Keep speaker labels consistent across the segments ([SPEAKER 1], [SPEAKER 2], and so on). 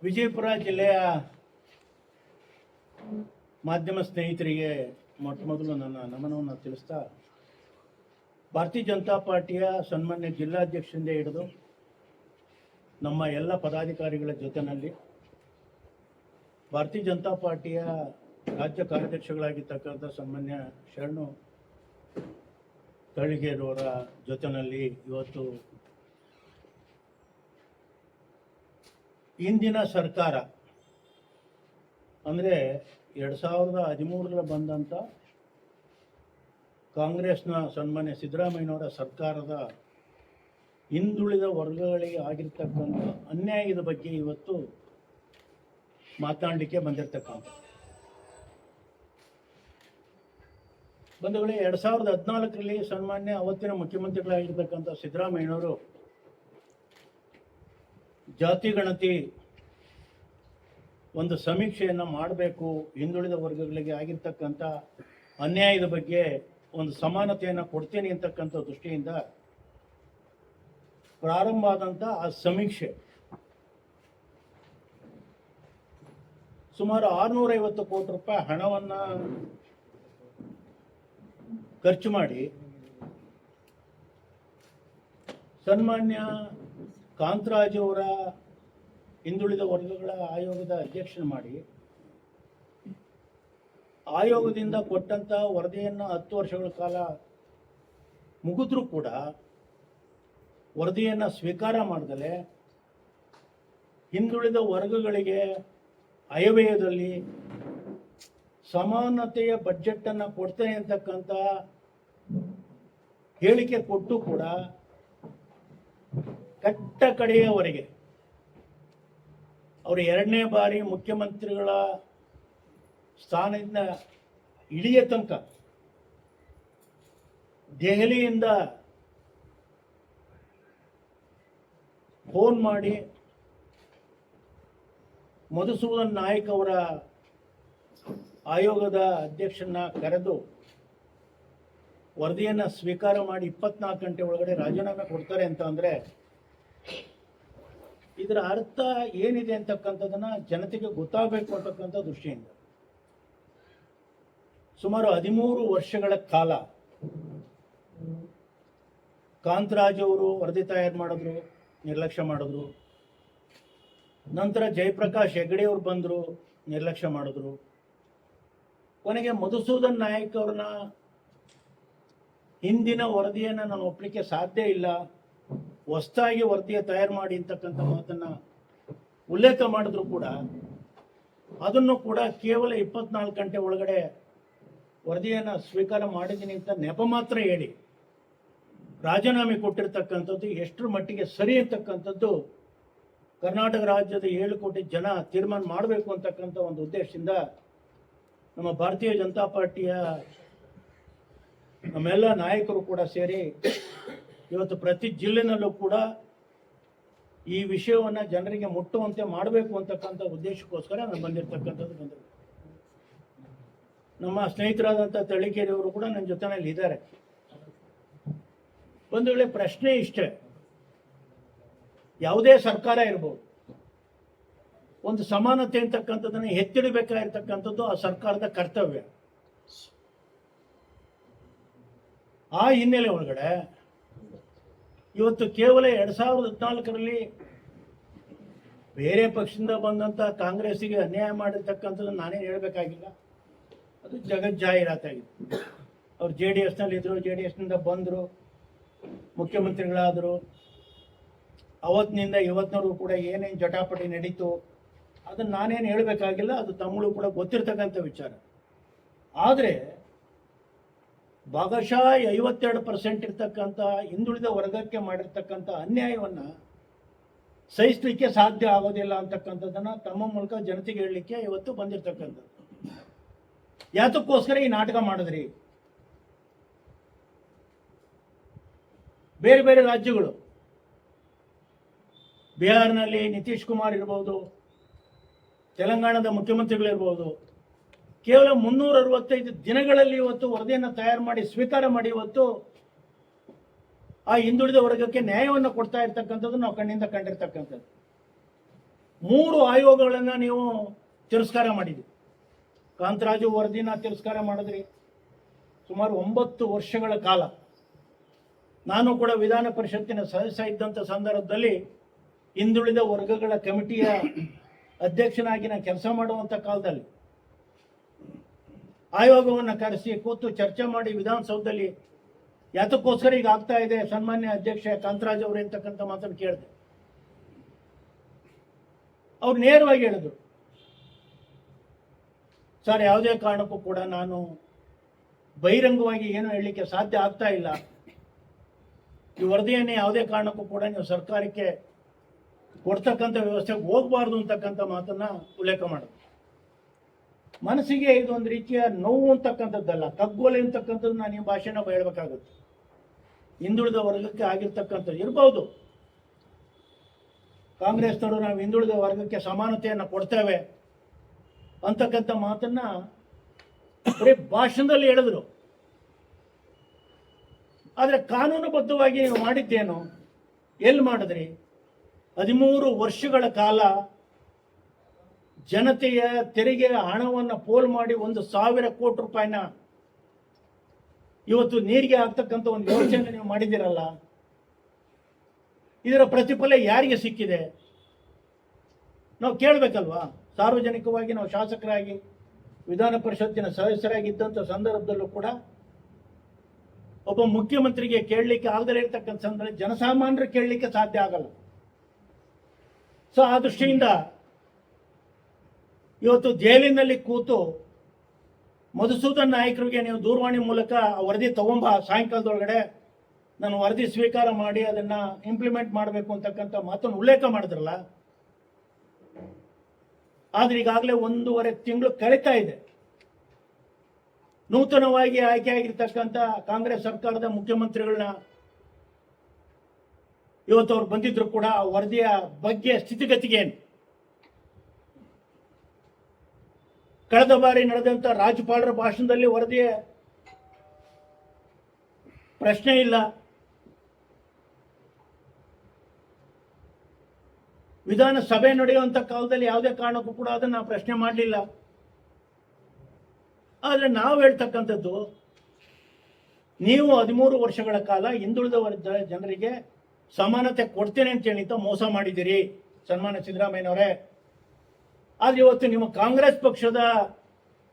[SPEAKER 1] ವಿಜಯಪುರ ಜಿಲ್ಲೆಯ ಮಾಧ್ಯಮ ಸ್ನೇಹಿತರಿಗೆ ಮೊದಲು ನನ್ನ ನಮನವನ್ನು ತಿಳಿಸ್ತಾ, ಭಾರತೀಯ ಜನತಾ ಪಾರ್ಟಿಯ ಸನ್ಮಾನ್ಯ ಜಿಲ್ಲಾಧ್ಯಕ್ಷರಿಂದ ಹಿಡಿದು ನಮ್ಮ ಎಲ್ಲ ಪದಾಧಿಕಾರಿಗಳ ಜೊತೆಯಲ್ಲಿ ಭಾರತೀಯ ಜನತಾ ಪಾರ್ಟಿಯ ರಾಜ್ಯ ಕಾರ್ಯಾಧ್ಯಕ್ಷಗಳಾಗಿರ್ತಕ್ಕಂಥ ಸನ್ಮಾನ್ಯ ಶರಣು ತಳಿಗೇರವರ ಜೊತೆಯಲ್ಲಿ ಇವತ್ತು ಇಂದಿನ ಸರ್ಕಾರ ಅಂದರೆ 2013 ಬಂದಂಥ ಕಾಂಗ್ರೆಸ್ನ ಸನ್ಮಾನ್ಯ ಸಿದ್ದರಾಮಯ್ಯನವರ ಸರ್ಕಾರದ ಹಿಂದುಳಿದ ವರ್ಗಗಳಿಗೆ ಆಗಿರ್ತಕ್ಕಂಥ ಅನ್ಯಾಯದ ಬಗ್ಗೆ ಇವತ್ತು ಮಾತನಾಡಲಿಕ್ಕೆ ಬಂದಿರತಕ್ಕಂಥ ಬಂಧುಗಳೇ, 2014ರಲ್ಲಿ ಸನ್ಮಾನ್ಯ ಅವತ್ತಿನ ಮುಖ್ಯಮಂತ್ರಿಗಳಾಗಿರ್ತಕ್ಕಂಥ ಸಿದ್ದರಾಮಯ್ಯನವರು ಜಾತಿ ಗಣತಿ ಒಂದು ಸಮೀಕ್ಷೆಯನ್ನು ಮಾಡಬೇಕು, ಹಿಂದುಳಿದ ವರ್ಗಗಳಿಗೆ ಆಗಿರ್ತಕ್ಕಂಥ ಅನ್ಯಾಯದ ಬಗ್ಗೆ ಒಂದು ಸಮಾನತೆಯನ್ನು ಕೊಡ್ತೇನೆ ಅಂತಕ್ಕಂಥ ದೃಷ್ಟಿಯಿಂದ ಪ್ರಾರಂಭ ಆದಂಥ ಆ ಸಮೀಕ್ಷೆ ಸುಮಾರು 650 ಕೋಟಿ ರೂಪಾಯಿ ಹಣವನ್ನು ಖರ್ಚು ಮಾಡಿ ಸನ್ಮಾನ್ಯ ಕಾಂತರಾಜ್ ಅವರ ಹಿಂದುಳಿದ ವರ್ಗಗಳ ಆಯೋಗದ ಅಧ್ಯಕ್ಷತೆ ಮಾಡಿ ಆಯೋಗದಿಂದ ಕೊಟ್ಟಂತ ವರದಿಯನ್ನು 10 ವರ್ಷಗಳ ಕಾಲ ಮುಗಿದ್ರೂ ಕೂಡ ವರದಿಯನ್ನು ಸ್ವೀಕಾರ ಮಾಡದಲೇ ಹಿಂದುಳಿದ ವರ್ಗಗಳಿಗೆ ಆಯವ್ಯಯದಲ್ಲಿ ಸಮಾನತೆಯ ಬಜೆಟನ್ನು ಕೊಡ್ತೇನೆ ಅಂತಕ್ಕಂಥ ಹೇಳಿಕೆ ಕೊಟ್ಟು ಕೂಡ ಕಟ್ಟ ಕಡೆಯವರೆಗೆ ಅವರು 2ನೇ ಬಾರಿ ಮುಖ್ಯಮಂತ್ರಿಗಳ ಸ್ಥಾನದಿಂದ ಇಳಿಯ ತನಕ ದೆಹಲಿಯಿಂದ ಫೋನ್ ಮಾಡಿ ಮಧುಸೂದನ್ ನಾಯಕ್ ಅವರ ಆಯೋಗದ ಅಧ್ಯಕ್ಷನ ಕರೆದು ವರದಿಯನ್ನು ಸ್ವೀಕಾರ ಮಾಡಿ 24 ಗಂಟೆ ಒಳಗಡೆ ರಾಜೀನಾಮೆ ಕೊಡ್ತಾರೆ ಅಂತ ಅಂದರೆ ಇದರ ಅರ್ಥ ಏನಿದೆ ಅಂತಕ್ಕಂಥದ್ದನ್ನ ಜನತೆಗೆ ಗೊತ್ತಾಗಬೇಕು ಅಂತಕ್ಕಂಥ ದೃಷ್ಟಿಯಿಂದ ಸುಮಾರು 13 ವರ್ಷಗಳ ಕಾಲ ಕಾಂತರಾಜ್ ಅವರು ವರದಿ ತಯಾರು ಮಾಡಿದ್ರು, ನಿರ್ಲಕ್ಷ್ಯ ಮಾಡಿದ್ರು. ನಂತರ ಜಯಪ್ರಕಾಶ್ ಹೆಗಡೆ ಅವರು ಬಂದರು, ನಿರ್ಲಕ್ಷ್ಯ ಮಾಡಿದ್ರು. ಕೊನೆಗೆ ಮಧುಸೂದನ್ ನಾಯಕ್ ಅವ್ರನ್ನ ಹಿಂದಿನ ವರದಿಯನ್ನು ನಾನು ಒಪ್ಪಲಿಕ್ಕೆ ಸಾಧ್ಯ ಇಲ್ಲ, ಹೊಸದಾಗಿ ವರದಿಯ ತಯಾರು ಮಾಡಿ ಅಂತಕ್ಕಂಥ ಮಾತನ್ನು ಉಲ್ಲೇಖ ಮಾಡಿದ್ರು ಕೂಡ ಅದನ್ನು ಕೂಡ ಕೇವಲ 24 ಗಂಟೆ ಒಳಗಡೆ ವರದಿಯನ್ನು ಸ್ವೀಕಾರ ಮಾಡಿದ್ದೀನಿ ಅಂತ ನೆಪ ಮಾತ್ರ ಹೇಳಿ ರಾಜೀನಾಮೆ ಕೊಟ್ಟಿರ್ತಕ್ಕಂಥದ್ದು ಎಷ್ಟರ ಮಟ್ಟಿಗೆ ಸರಿ ಅಂತಕ್ಕಂಥದ್ದು ಕರ್ನಾಟಕ ರಾಜ್ಯದ 7 ಕೋಟಿ ಜನ ತೀರ್ಮಾನ ಮಾಡಬೇಕು ಅಂತಕ್ಕಂಥ ಒಂದು ಉದ್ದೇಶದಿಂದ ನಮ್ಮ ಭಾರತೀಯ ಜನತಾ ಪಾರ್ಟಿಯ ನಮ್ಮೆಲ್ಲ ನಾಯಕರು ಕೂಡ ಸೇರಿ ಇವತ್ತು ಪ್ರತಿ ಜಿಲ್ಲೆನಲ್ಲೂ ಕೂಡ ಈ ವಿಷಯವನ್ನು ಜನರಿಗೆ ಮುಟ್ಟುವಂತೆ ಮಾಡಬೇಕು ಅಂತಕ್ಕಂಥ ಉದ್ದೇಶಕ್ಕೋಸ್ಕರ ನಾನು ಬಂದಿರತಕ್ಕಂಥದ್ದು. ನಮ್ಮ ಸ್ನೇಹಿತರಾದಂಥ ತಳಿಕೇರಿಯವರು ಕೂಡ ನನ್ನ ಜೊತೆಯಲ್ಲಿ ಇದ್ದಾರೆ. ಒಂದು ವೇಳೆ ಪ್ರಶ್ನೆ ಇಷ್ಟೇ, ಯಾವುದೇ ಸರ್ಕಾರ ಇರ್ಬೋದು, ಒಂದು ಸಮಾನತೆ ಅಂತಕ್ಕಂಥದ್ದನ್ನು ಎತ್ತಿಡಬೇಕಾಗಿರ್ತಕ್ಕಂಥದ್ದು ಆ ಸರ್ಕಾರದ ಕರ್ತವ್ಯ. ಆ ಹಿನ್ನೆಲೆ ಒಳಗಡೆ ಇವತ್ತು ಕೇವಲ 2014ರಲ್ಲಿ ಬೇರೆ ಪಕ್ಷದಿಂದ ಬಂದಂಥ ಕಾಂಗ್ರೆಸ್ಸಿಗೆ ಅನ್ಯಾಯ ಮಾಡಿರ್ತಕ್ಕಂಥದ್ದನ್ನು ನಾನೇನು ಹೇಳಬೇಕಾಗಿಲ್ಲ, ಅದು ಜಗಜ್ಜಾಹೀರಾತಾಗಿತ್ತು. ಅವ್ರು JDSನಲ್ಲಿದ್ದರು, JDSನಿಂದ ಬಂದರು, ಮುಖ್ಯಮಂತ್ರಿಗಳಾದರು. ಅವತ್ತಿನಿಂದ ಇವತ್ತಿನವರೆಗೂ ಕೂಡ ಏನೇನು ಜಟಾಪಟಿ ನಡೀತು ಅದನ್ನು ನಾನೇನು ಹೇಳಬೇಕಾಗಿಲ್ಲ, ಅದು ತಮ್ಮಳು ಕೂಡ ಗೊತ್ತಿರ್ತಕ್ಕಂಥ ವಿಚಾರ. ಆದರೆ ಭಾಗಶಃ 52% ಇರ್ತಕ್ಕಂಥ ಹಿಂದುಳಿದ ವರ್ಗಕ್ಕೆ ಮಾಡಿರ್ತಕ್ಕಂಥ ಅನ್ಯಾಯವನ್ನು ಸಹಿಸಲಿಕ್ಕೆ ಸಾಧ್ಯ ಆಗೋದಿಲ್ಲ ಅಂತಕ್ಕಂಥದ್ದನ್ನು ತಮ್ಮ ಮೂಲಕ ಜನತೆಗೆ ಹೇಳಲಿಕ್ಕೆ ಇವತ್ತು ಬಂದಿರತಕ್ಕಂಥದ್ದು. ಯಾತಕ್ಕೋಸ್ಕರ ಈ ನಾಟಕ ಮಾಡಿದ್ರಿ? ಬೇರೆ ಬೇರೆ ರಾಜ್ಯಗಳು, ಬಿಹಾರ್ನಲ್ಲಿ ನಿತೀಶ್ ಕುಮಾರ್ ಇರ್ಬೋದು, ತೆಲಂಗಾಣದ ಮುಖ್ಯಮಂತ್ರಿಗಳಿರ್ಬೋದು, ಕೇವಲ 365 ದಿನಗಳಲ್ಲಿ ಇವತ್ತು ವರದಿಯನ್ನು ತಯಾರು ಮಾಡಿ ಸ್ವೀಕಾರ ಮಾಡಿ ಇವತ್ತು ಆ ಹಿಂದುಳಿದ ವರ್ಗಕ್ಕೆ ನ್ಯಾಯವನ್ನು ಕೊಡ್ತಾ ಇರ್ತಕ್ಕಂಥದ್ದು ನಾವು ಕಣ್ಣಿಂದ ಕಂಡಿರ್ತಕ್ಕಂಥದ್ದು. 3 ಆಯೋಗಗಳನ್ನು ನೀವು ತಿರಸ್ಕಾರ ಮಾಡಿದ್ರಿ. ಕಾಂತರಾಜು ವರದಿನ ತಿರಸ್ಕಾರ ಮಾಡಿದ್ರಿ. ಸುಮಾರು 9 ವರ್ಷಗಳ ಕಾಲ ನಾನು ಕೂಡ ವಿಧಾನ ಪರಿಷತ್ತಿನ ಸದಸ್ಯ ಇದ್ದಂಥ ಸಂದರ್ಭದಲ್ಲಿ ಹಿಂದುಳಿದ ವರ್ಗಗಳ ಕಮಿಟಿಯ ಅಧ್ಯಕ್ಷನಾಗಿ ನಾನು ಕೆಲಸ ಮಾಡುವಂಥ ಕಾಲದಲ್ಲಿ ಆಯೋಗವನ್ನು ಕರೆಸಿ ಕೂತು ಚರ್ಚೆ ಮಾಡಿ ವಿಧಾನಸೌಧದಲ್ಲಿ ಯಾತಕ್ಕೋಸ್ಕರ ಈಗ ಆಗ್ತಾ ಇದೆ ಸನ್ಮಾನ್ಯ ಅಧ್ಯಕ್ಷ ಕಾಂತರಾಜ್ ಅವರು ಅಂತಕ್ಕಂಥ ಮಾತನ್ನು ಕೇಳಿದೆ. ಅವ್ರು ನೇರವಾಗಿ ಹೇಳಿದ್ರು, ಸರ್ ಯಾವುದೇ ಕಾರಣಕ್ಕೂ ಕೂಡ ನಾನು ಬಹಿರಂಗವಾಗಿ ಏನು ಹೇಳಲಿಕ್ಕೆ ಸಾಧ್ಯ ಆಗ್ತಾ ಇಲ್ಲ. ಈ ವರದಿಯನ್ನೇ ಯಾವುದೇ ಕಾರಣಕ್ಕೂ ಕೂಡ ನೀವು ಸರ್ಕಾರಕ್ಕೆ ಕೊಡ್ತಕ್ಕಂಥ ವ್ಯವಸ್ಥೆಗೆ ಹೋಗಬಾರ್ದು ಅಂತಕ್ಕಂಥ ಮಾತನ್ನ ಉಲ್ಲೇಖ ಮಾಡಿದ್ರು. ಮನಸ್ಸಿಗೆ ಇದೊಂದು ರೀತಿಯ ನೋವು ಅಂತಕ್ಕಂಥದ್ದಲ್ಲ, ಕಗ್ಗೋಲೆ ಅಂತಕ್ಕಂಥದ್ದು ನಾನು ಈ ಭಾಷೆನ ಹೇಳಬೇಕಾಗುತ್ತೆ. ಹಿಂದುಳಿದ ವರ್ಗಕ್ಕೆ ಆಗಿರ್ತಕ್ಕಂಥದ್ದು ಇರ್ಬೋದು, ಕಾಂಗ್ರೆಸ್ನವರು ನಾವು ಹಿಂದುಳಿದ ವರ್ಗಕ್ಕೆ ಸಮಾನತೆಯನ್ನು ಕೊಡ್ತೇವೆ ಅಂತಕ್ಕಂಥ ಮಾತನ್ನ ಬರೀ ಭಾಷಣದಲ್ಲಿ ಹೇಳಿದ್ರು. ಆದರೆ ಕಾನೂನುಬದ್ಧವಾಗಿ ನೀವು ಮಾಡಿದ್ದೇನು? ಎಲ್ಲಿ ಮಾಡಿದ್ರಿ? 13 ವರ್ಷಗಳ ಕಾಲ ಜನತೆಯ ತೆರಿಗೆ ಹಣವನ್ನು ಪೋಲ್ ಮಾಡಿ 1,000 ಕೋಟಿ ರೂಪಾಯಿನ ಇವತ್ತು ನೀರಿಗೆ ಹಾಕ್ತಕ್ಕಂಥ ಒಂದು ಯೋಜನೆ ನೀವು ಮಾಡಿದ್ದೀರಲ್ಲ, ಇದರ ಪ್ರತಿಫಲ ಯಾರಿಗೆ ಸಿಕ್ಕಿದೆ? ನಾವು ಕೇಳಬೇಕಲ್ವಾ? ಸಾರ್ವಜನಿಕವಾಗಿ ನಾವು ಶಾಸಕರಾಗಿ ವಿಧಾನ ಪರಿಷತ್ತಿನ ಸದಸ್ಯರಾಗಿದ್ದಂಥ ಸಂದರ್ಭದಲ್ಲೂ ಕೂಡ ಒಬ್ಬ ಮುಖ್ಯಮಂತ್ರಿಗೆ ಕೇಳಲಿಕ್ಕೆ ಆಗದೇ ಇರತಕ್ಕಂಥ ಸಂದರ್ಭ ಜನಸಾಮಾನ್ಯರು ಕೇಳಲಿಕ್ಕೆ ಸಾಧ್ಯ ಆಗಲ್ಲ. ಸೊ ಆ ದೃಷ್ಟಿಯಿಂದ ಇವತ್ತು ಜೈಲಿನಲ್ಲಿ ಕೂತು ಮಧುಸೂದನ್ ನಾಯಕರಿಗೆ ನೀವು ದೂರವಾಣಿ ಮೂಲಕ ವರದಿ ತಗೊಂಬ, ಸಾಯಂಕಾಲದೊಳಗಡೆ ನಾನು ವರದಿ ಸ್ವೀಕಾರ ಮಾಡಿ ಅದನ್ನ ಇಂಪ್ಲಿಮೆಂಟ್ ಮಾಡಬೇಕು ಅಂತಕ್ಕಂಥ ಮಾತನ್ನು ಉಲ್ಲೇಖ ಮಾಡಿದ್ರಲ್ಲ. ಆದ್ರೆ ಈಗಾಗಲೇ 1.5 ತಿಂಗಳು ಕಳೀತಾ ಇದೆ. ನೂತನವಾಗಿ ಆಯ್ಕೆಯಾಗಿರ್ತಕ್ಕಂಥ ಕಾಂಗ್ರೆಸ್ ಸರ್ಕಾರದ ಮುಖ್ಯಮಂತ್ರಿಗಳನ್ನ ಇವತ್ತು ಅವ್ರು ಬಂದಿದ್ರು ಕೂಡ ಆ ವರದಿಯ ಬಗ್ಗೆ ಸ್ಥಿತಿಗತಿಗೇನು? ಕಳೆದ ಬಾರಿ ನಡೆದಂತ ರಾಜ್ಯಪಾಲರ ಭಾಷಣದಲ್ಲಿ ವರದಿಯ ಪ್ರಶ್ನೆ ಇಲ್ಲ. ವಿಧಾನಸಭೆ ನಡೆಯುವಂತ ಕಾಲದಲ್ಲಿ ಯಾವುದೇ ಕಾರಣಕ್ಕೂ ಕೂಡ ಅದನ್ನ ಪ್ರಶ್ನೆ ಮಾಡಲಿಲ್ಲ. ಆದ್ರೆ ನಾವು ಹೇಳ್ತಕ್ಕಂಥದ್ದು, ನೀವು 13 ವರ್ಷಗಳ ಕಾಲ ಹಿಂದುಳಿದ ವರ್ಗದ ಜನರಿಗೆ ಸಮಾನತೆ ಕೊಡ್ತೇನೆ ಅಂತ ಹೇಳಿ ಮೋಸ ಮಾಡಿದ್ದೀರಿ ಸನ್ಮಾನ್ಯ ಸಿದ್ದರಾಮಯ್ಯನವರೇ. ಆದ್ರೆ ಇವತ್ತು ನಿಮ್ಮ ಕಾಂಗ್ರೆಸ್ ಪಕ್ಷದ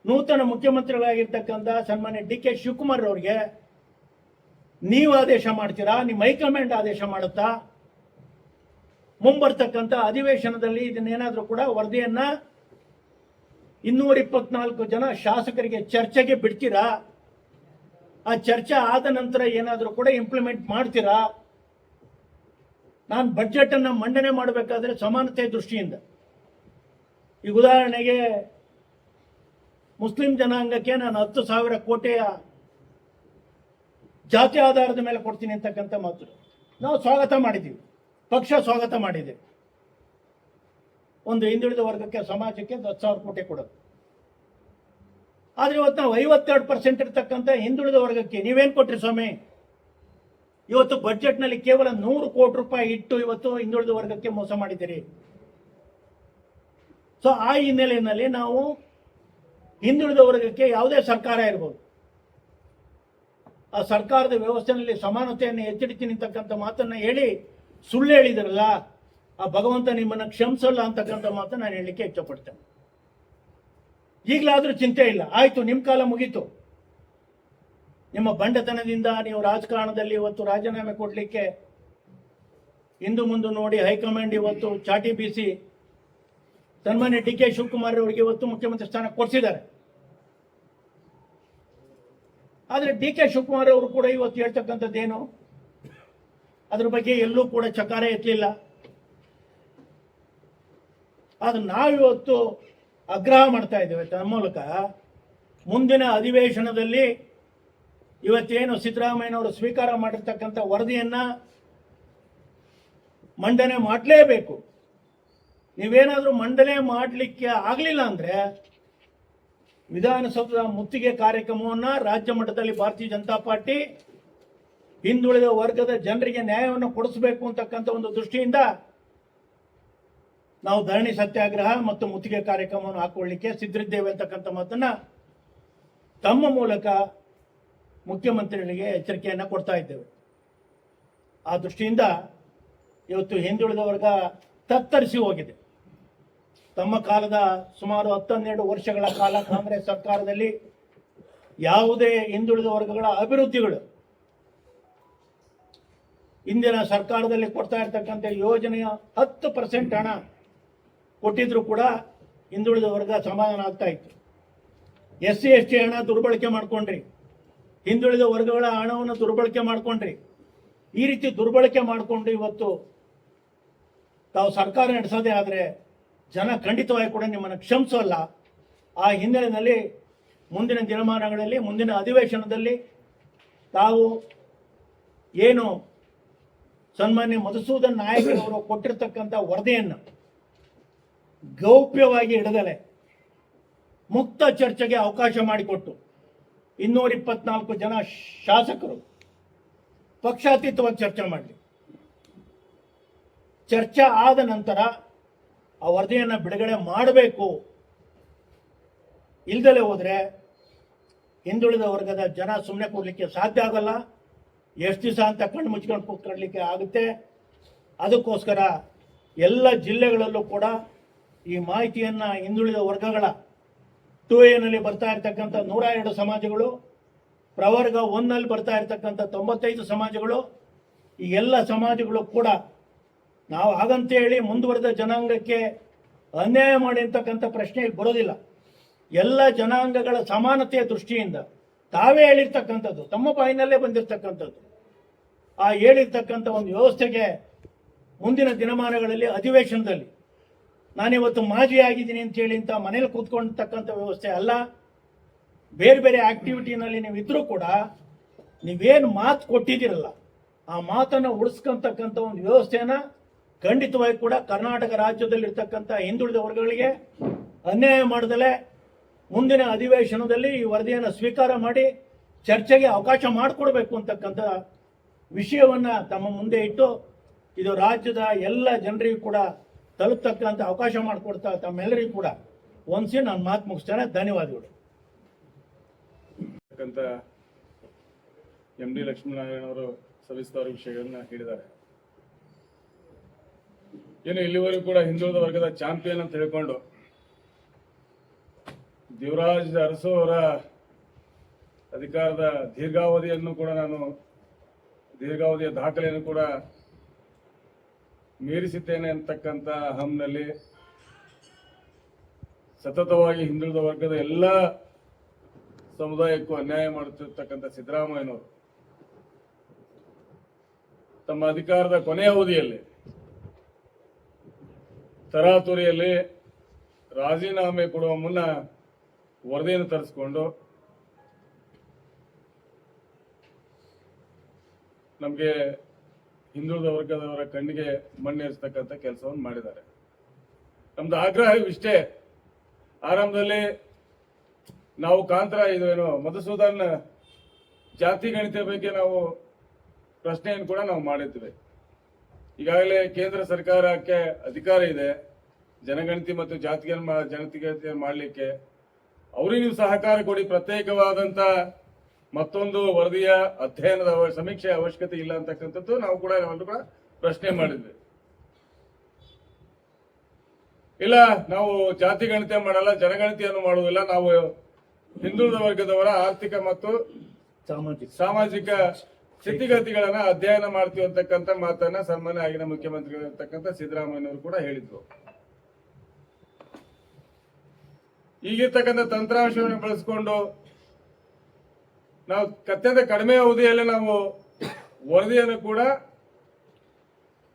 [SPEAKER 1] ನೂತನ ಮುಖ್ಯಮಂತ್ರಿಗಳಾಗಿರ್ತಕ್ಕಂಥ ಸನ್ಮಾನ್ಯ ಡಿ ಕೆ ಶಿವಕುಮಾರ್ ಅವರಿಗೆ ನೀವು ಆದೇಶ ಮಾಡ್ತೀರಾ? ನಿಮ್ಮ ಹೈಕಮಾಂಡ್ ಆದೇಶ ಮಾಡುತ್ತಾ? ಮುಂಬರ್ತಕ್ಕಂಥ ಅಧಿವೇಶನದಲ್ಲಿ ಇದನ್ನೇನಾದ್ರೂ ಕೂಡ ವರದಿಯನ್ನ 224 ಜನ ಶಾಸಕರಿಗೆ ಚರ್ಚೆಗೆ ಬಿಡ್ತೀರಾ? ಆ ಚರ್ಚೆ ಆದ ನಂತರ ಏನಾದರೂ ಕೂಡ ಇಂಪ್ಲಿಮೆಂಟ್ ಮಾಡ್ತೀರಾ? ನಾನು ಬಜೆಟ್ ಅನ್ನ ಮಂಡನೆ ಮಾಡಬೇಕಾದ್ರೆ ಸಮಾನತೆ ದೃಷ್ಟಿಯಿಂದ, ಈಗ ಉದಾಹರಣೆಗೆ ಮುಸ್ಲಿಂ ಜನಾಂಗಕ್ಕೆ ನಾನು 10,000 ಕೋಟಿಯ ಜಾತಿ ಆಧಾರದ ಮೇಲೆ ಕೊಡ್ತೀನಿ ಅಂತಕ್ಕಂಥ ಮಾತು ನಾವು ಸ್ವಾಗತ ಮಾಡಿದ್ದೀವಿ, ಪಕ್ಷ ಸ್ವಾಗತ ಮಾಡಿದೆ. ಒಂದು ಹಿಂದುಳಿದ ವರ್ಗಕ್ಕೆ ಸಮಾಜಕ್ಕೆ 10,000 ಕೋಟಿ ಕೊಡೋದು. ಆದ್ರೆ ಇವತ್ತು ನಾವು 52% ಇರ್ತಕ್ಕಂಥ ಹಿಂದುಳಿದ ವರ್ಗಕ್ಕೆ ನೀವೇನ್ ಕೊಟ್ರಿ ಸ್ವಾಮಿ? ಇವತ್ತು ಬಜೆಟ್ನಲ್ಲಿ ಕೇವಲ 100 ಕೋಟಿ ರೂಪಾಯಿ ಇಟ್ಟು ಇವತ್ತು ಹಿಂದುಳಿದ ವರ್ಗಕ್ಕೆ ಮೋಸ ಮಾಡಿದ್ದೀರಿ. ಸೊ ಆ ಹಿನ್ನೆಲೆಯಲ್ಲಿ ನಾವು ಹಿಂದುಳಿದ ವರ್ಗಕ್ಕೆ ಯಾವುದೇ ಸರ್ಕಾರ ಇರ್ಬೋದು, ಆ ಸರ್ಕಾರದ ವ್ಯವಸ್ಥೆಯಲ್ಲಿ ಸಮಾನತೆಯನ್ನು ಎತ್ತಿಡ್ತೀನಿ ಅಂತಕ್ಕಂಥ ಮಾತನ್ನ ಹೇಳಿ ಸುಳ್ಳು ಹೇಳಿದ್ರಲ್ಲ, ಆ ಭಗವಂತ ನಿಮ್ಮನ್ನು ಕ್ಷಮಿಸಲ್ಲ ಅಂತಕ್ಕಂಥ ಮಾತನ್ನು ನಾನು ಹೇಳಲಿಕ್ಕೆ ಇಷ್ಟಪಡ್ತೇನೆ. ಈಗಲಾದ್ರೂ ಚಿಂತೆ ಇಲ್ಲ, ಆಯ್ತು, ನಿಮ್ಮ ಕಾಲ ಮುಗೀತು. ನಿಮ್ಮ ಬಂಡತನದಿಂದ ನೀವು ರಾಜಕಾರಣದಲ್ಲಿ ಇವತ್ತು ರಾಜೀನಾಮೆ ಕೊಡಲಿಕ್ಕೆ ಹಿಂದು ಮುಂದೆ ನೋಡಿ ಹೈಕಮಾಂಡ್ ಇವತ್ತು ಚಾಟಿ ಬೀಸಿ ಸನ್ಮಾನ್ಯ ಡಿ ಕೆ ಶಿವಕುಮಾರ್ ಅವರಿಗೆ ಇವತ್ತು ಮುಖ್ಯಮಂತ್ರಿ ಸ್ಥಾನ ಕೊಡಿಸಿದ್ದಾರೆ. ಆದರೆ ಡಿ ಕೆ ಶಿವಕುಮಾರ್ ಅವರು ಕೂಡ ಇವತ್ತು ಹೇಳ್ತಕ್ಕಂಥದ್ದೇನು, ಅದ್ರ ಬಗ್ಗೆ ಎಲ್ಲೂ ಕೂಡ ಚಕಾರ ಎತ್ತಲಿಲ್ಲ. ಆದ್ರೆ ನಾವಿವತ್ತು ಆಗ್ರಹ ಮಾಡ್ತಾ ಇದ್ದೇವೆ ತನ್ನ ಮೂಲಕ, ಮುಂದಿನ ಅಧಿವೇಶನದಲ್ಲಿ ಇವತ್ತೇನು ಸಿದ್ದರಾಮಯ್ಯನವರು ಸ್ವೀಕಾರ ಮಾಡಿರ್ತಕ್ಕಂಥ ವರದಿಯನ್ನ ಮಂಡನೆ ಮಾಡಲೇಬೇಕು. ನೀವೇನಾದ್ರೂ ಮಂಡನೆ ಮಾಡಲಿಕ್ಕೆ ಆಗಲಿಲ್ಲ ಅಂದ್ರೆ ವಿಧಾನಸೌಧದ ಮುತ್ತಿಗೆ ಕಾರ್ಯಕ್ರಮವನ್ನ ರಾಜ್ಯ ಮಟ್ಟದಲ್ಲಿ ಭಾರತೀಯ ಜನತಾ ಪಾರ್ಟಿ ಹಿಂದುಳಿದ ವರ್ಗದ ಜನರಿಗೆ ನ್ಯಾಯವನ್ನು ಕೊಡಿಸಬೇಕು ಅಂತಕ್ಕಂಥ ಒಂದು ದೃಷ್ಟಿಯಿಂದ ನಾವು ಧರಣಿ ಸತ್ಯಾಗ್ರಹ ಮತ್ತು ಮುತ್ತಿಗೆ ಕಾರ್ಯಕ್ರಮವನ್ನು ಹಾಕೊಳ್ಳಿಕ್ಕೆ ಸಿದ್ಧರಿದ್ದೇವೆ ಅಂತಕ್ಕಂಥ ಮಾತನ್ನ ತಮ್ಮ ಮೂಲಕ ಮುಖ್ಯಮಂತ್ರಿಗಳಿಗೆ ಎಚ್ಚರಿಕೆಯನ್ನು ಕೊಡ್ತಾ ಇದ್ದೇವೆ. ಆ ದೃಷ್ಟಿಯಿಂದ ಇವತ್ತು ಹಿಂದುಳಿದ ವರ್ಗ ತತ್ತರಿಸಿ ಹೋಗಿದೆ. ತಮ್ಮ ಕಾಲದ ಸುಮಾರು 10-12 ವರ್ಷಗಳ ಕಾಲ ಕಾಂಗ್ರೆಸ್ ಸರ್ಕಾರದಲ್ಲಿ ಯಾವುದೇ ಹಿಂದುಳಿದ ವರ್ಗಗಳ ಅಭಿವೃದ್ಧಿಗಳು ಇಂದಿನ ಸರ್ಕಾರದಲ್ಲಿ ಕೊಡ್ತಾ ಇರ್ತಕ್ಕಂಥ ಯೋಜನೆಯ 10% ಹಣ ಕೊಟ್ಟಿದ್ರು ಕೂಡ ಹಿಂದುಳಿದ ವರ್ಗ ಸಮಾಧಾನ ಆಗ್ತಾ ಇತ್ತು. SC/ST ಹಣ ದುರ್ಬಳಕೆ ಮಾಡ್ಕೊಂಡ್ರಿ, ಹಿಂದುಳಿದ ವರ್ಗಗಳ ಹಣವನ್ನು ದುರ್ಬಳಕೆ ಮಾಡ್ಕೊಂಡ್ರಿ. ಈ ರೀತಿ ದುರ್ಬಳಕೆ ಮಾಡಿಕೊಂಡು ಇವತ್ತು ತಾವು ಸರ್ಕಾರ ನಡೆಸೋದೇ ಆದರೆ ಜನ ಖಂಡಿತವಾಗಿ ಕೂಡ ನಿಮ್ಮನ್ನು ಕ್ಷಮಿಸೋಲ್ಲ. ಆ ಹಿನ್ನೆಲೆಯಲ್ಲಿ ಮುಂದಿನ ದಿನಮಾನಗಳಲ್ಲಿ, ಮುಂದಿನ ಅಧಿವೇಶನದಲ್ಲಿ ತಾವು ಏನು ಸನ್ಮಾನ್ಯ ಮಧುಸೂದನ್ ನಾಯಕರವರು ಕೊಟ್ಟಿರ್ತಕ್ಕಂಥ ವರದಿಯನ್ನು ಗೌಪ್ಯವಾಗಿ ಹಿಡಿದಲೆ ಮುಕ್ತ ಚರ್ಚೆಗೆ ಅವಕಾಶ ಮಾಡಿಕೊಟ್ಟು 224 ಜನ ಶಾಸಕರು ಪಕ್ಷಾತೀತವಾಗಿ ಚರ್ಚೆ ಮಾಡಲಿ. ಚರ್ಚೆ ಆದ ನಂತರ ಆ ವರದಿಯನ್ನು ಬಿಡುಗಡೆ ಮಾಡಬೇಕು. ಇಲ್ದಲೇ ಹೋದರೆ ಹಿಂದುಳಿದ ವರ್ಗದ ಜನ ಸುಮ್ಮನೆ ಕೊಡಲಿಕ್ಕೆ ಸಾಧ್ಯ ಆಗಲ್ಲ. ಎಷ್ಟು ದಿವಸ ಅಂತ ಕಣ್ಣು ಮುಚ್ಕೊಂಡು ಕೂತ್ಕೊಳ್ಳಲಿಕ್ಕೆ ಆಗುತ್ತೆ. ಅದಕ್ಕೋಸ್ಕರ ಎಲ್ಲ ಜಿಲ್ಲೆಗಳಲ್ಲೂ ಕೂಡ ಈ ಮಾಹಿತಿಯನ್ನು ಹಿಂದುಳಿದ ವರ್ಗಗಳ 2A ಬರ್ತಾ ಇರ್ತಕ್ಕಂಥ 102 ಸಮಾಜಗಳು, ಪ್ರವರ್ಗ 1 ಬರ್ತಾ ಇರ್ತಕ್ಕಂಥ 95 ಸಮಾಜಗಳು, ಈ ಎಲ್ಲ ಸಮಾಜಗಳು ಕೂಡ ನಾವು ಹಾಗಂತೇಳಿ ಮುಂದುವರೆದ ಜನಾಂಗಕ್ಕೆ ಅನ್ಯಾಯ ಮಾಡಿ ಅಂತಕ್ಕಂಥ ಪ್ರಶ್ನೆ ಇಲ್ಲಿ ಬರೋದಿಲ್ಲ. ಎಲ್ಲ ಜನಾಂಗಗಳ ಸಮಾನತೆಯ ದೃಷ್ಟಿಯಿಂದ ತಾವೇ ಹೇಳಿರ್ತಕ್ಕಂಥದ್ದು, ತಮ್ಮ ಬಾಯಿನಲ್ಲೇ ಬಂದಿರತಕ್ಕಂಥದ್ದು. ಆ ಹೇಳಿರ್ತಕ್ಕಂಥ ಒಂದು ವ್ಯವಸ್ಥೆಗೆ ಮುಂದಿನ ದಿನಮಾನಗಳಲ್ಲಿ ಅಧಿವೇಶನದಲ್ಲಿ ನಾನಿವತ್ತು ಮಾಜಿ ಆಗಿದ್ದೀನಿ ಅಂತೇಳಿ ಅಂತ ಮನೇಲಿ ಕೂತ್ಕೊಂಡಿರ್ತಕ್ಕಂಥ ವ್ಯವಸ್ಥೆ ಅಲ್ಲ. ಬೇರೆ ಬೇರೆ ಆಕ್ಟಿವಿಟಿನಲ್ಲಿ ನೀವು ಇದ್ರೂ ಕೂಡ ನೀವೇನು ಮಾತು ಕೊಟ್ಟಿದ್ದೀರಲ್ಲ ಆ ಮಾತನ್ನು ಉಳಿಸ್ಕೊಂತಕ್ಕಂಥ ಒಂದು ವ್ಯವಸ್ಥೆಯನ್ನು ಖಂಡಿತವಾಗಿ ಕೂಡ ಕರ್ನಾಟಕ ರಾಜ್ಯದಲ್ಲಿರ್ತಕ್ಕಂಥ ಹಿಂದುಳಿದ ವರ್ಗಗಳಿಗೆ ಅನ್ಯಾಯ ಮಾಡದಲೇ ಮುಂದಿನ ಅಧಿವೇಶನದಲ್ಲಿ ಈ ವರದಿಯನ್ನು ಸ್ವೀಕಾರ ಮಾಡಿ ಚರ್ಚೆಗೆ ಅವಕಾಶ ಮಾಡಿಕೊಡ್ಬೇಕು ಅಂತಕ್ಕಂಥ ವಿಷಯವನ್ನು ತಮ್ಮ ಮುಂದೆ ಇಟ್ಟು ಇದು ರಾಜ್ಯದ ಎಲ್ಲ ಜನರಿಗೂ ಕೂಡ ತಲುಪತಕ್ಕಂಥ ಅವಕಾಶ ಮಾಡಿಕೊಡ್ತಾ ತಮ್ಮೆಲ್ಲರಿಗೂ ಕೂಡ ಒಂದ್ಸಿ ನಾನು ಮಾತು ಮುಗಿಸ್ತೇನೆ. ಧನ್ಯವಾದಗಳು.
[SPEAKER 2] MD ಲಕ್ಷ್ಮೀನಾರಾಯಣ ಅವರು ಸವಿಸ್ತಾರ ವಿಷಯಗಳನ್ನ ಹೇಳಿದ್ದಾರೆ. ಏನು ಇಲ್ಲಿವರೆಗೂ ಕೂಡ ಹಿಂದುಳಿದ ವರ್ಗದ ಚಾಂಪಿಯನ್ ಅಂತ ಹೇಳ್ಕೊಂಡು ದೇವರಾಜ್ ಅರಸು ಅವರ ಅಧಿಕಾರದ ದೀರ್ಘಾವಧಿಯ ದಾಖಲೆಯನ್ನು ಕೂಡ ಮೀರಿಸಿದ್ದೇನೆ ಅಂತಕ್ಕಂಥ ಹಮ್ನಲ್ಲಿ ಸತತವಾಗಿ ಹಿಂದುಳಿದ ವರ್ಗದ ಎಲ್ಲ ಸಮುದಾಯಕ್ಕೂ ಅನ್ಯಾಯ ಮಾಡುತ್ತಿರ್ತಕ್ಕಂಥ ಸಿದ್ದರಾಮಯ್ಯನವರು ತಮ್ಮ ಅಧಿಕಾರದ ಕೊನೆಯ ಅವಧಿಯಲ್ಲಿ ತರಾತುರಿಯಲ್ಲಿ ರಾಜೀನಾಮೆ ಕೊಡುವ ಮುನ್ನ ವರದಿಯನ್ನು ತರಿಸಿಕೊಂಡು ನಮಗೆ ಹಿಂದುಳಿದ ವರ್ಗದವರ ಕಣ್ಣಿಗೆ ಮಣ್ಣೇರಿಸತಕ್ಕಂಥ ಕೆಲಸವನ್ನು ಮಾಡಿದ್ದಾರೆ. ನಮ್ದು ಆಗ್ರಹ ಇಷ್ಟೇ. ಆರಂಭದಲ್ಲಿ ನಾವು ಏನು ಮಧುಸೂದನ್ ಜಾತಿ ಗಣಿತ ಬಗ್ಗೆ ನಾವು ಪ್ರಶ್ನೆಯನ್ನು ಕೂಡ ನಾವು ಮಾಡಿದ್ವಿ. ಈಗಾಗಲೇ ಕೇಂದ್ರ ಸರ್ಕಾರಕ್ಕೆ ಅಧಿಕಾರ ಇದೆ ಜನಗಣತಿ ಮತ್ತು ಜನಗಣತಿ ಮಾಡಲಿಕ್ಕೆ. ಅವ್ರಿಗೆ ನೀವು ಸಹಕಾರ ಕೊಡಿ. ಪ್ರತ್ಯೇಕವಾದಂತ ಮತ್ತೊಂದು ವರದಿಯ ಅಧ್ಯಯನದ ಸಮೀಕ್ಷೆ ಅವಶ್ಯಕತೆ ಇಲ್ಲ ಅಂತಕ್ಕಂಥದ್ದು ನಾವು ಕೂಡ ಪ್ರಶ್ನೆ ಮಾಡಿದ್ವಿ. ಇಲ್ಲ, ನಾವು ಜಾತಿ ಗಣತಿ ಮಾಡಲ್ಲ, ಜನಗಣತಿಯನ್ನು ಮಾಡುವುದಿಲ್ಲ, ನಾವು ಹಿಂದುಳಿದ ವರ್ಗದವರ ಆರ್ಥಿಕ ಮತ್ತು ಸಾಮಾಜಿಕ ಸ್ಥಿತಿಗತಿಗಳನ್ನ ಅಧ್ಯಯನ ಮಾಡ್ತೀವಿ ಅಂತಕ್ಕಂಥ ಮಾತನ್ನ ಸನ್ಮಾನ್ಯ ಆಗಿನ ಮುಖ್ಯಮಂತ್ರಿಗಳಿರ್ತಕ್ಕಂಥ ಸಿದ್ದರಾಮಯ್ಯನವರು ಕೂಡ ಹೇಳಿದ್ರು. ಈಗಿರ್ತಕ್ಕಂಥ ತಂತ್ರಾಂಶವನ್ನು ಬಳಸಿಕೊಂಡು ನಾವು ಅತ್ಯಂತ ಕಡಿಮೆ ಅವಧಿಯಲ್ಲಿ ನಾವು ವರದಿಯನ್ನು ಕೂಡ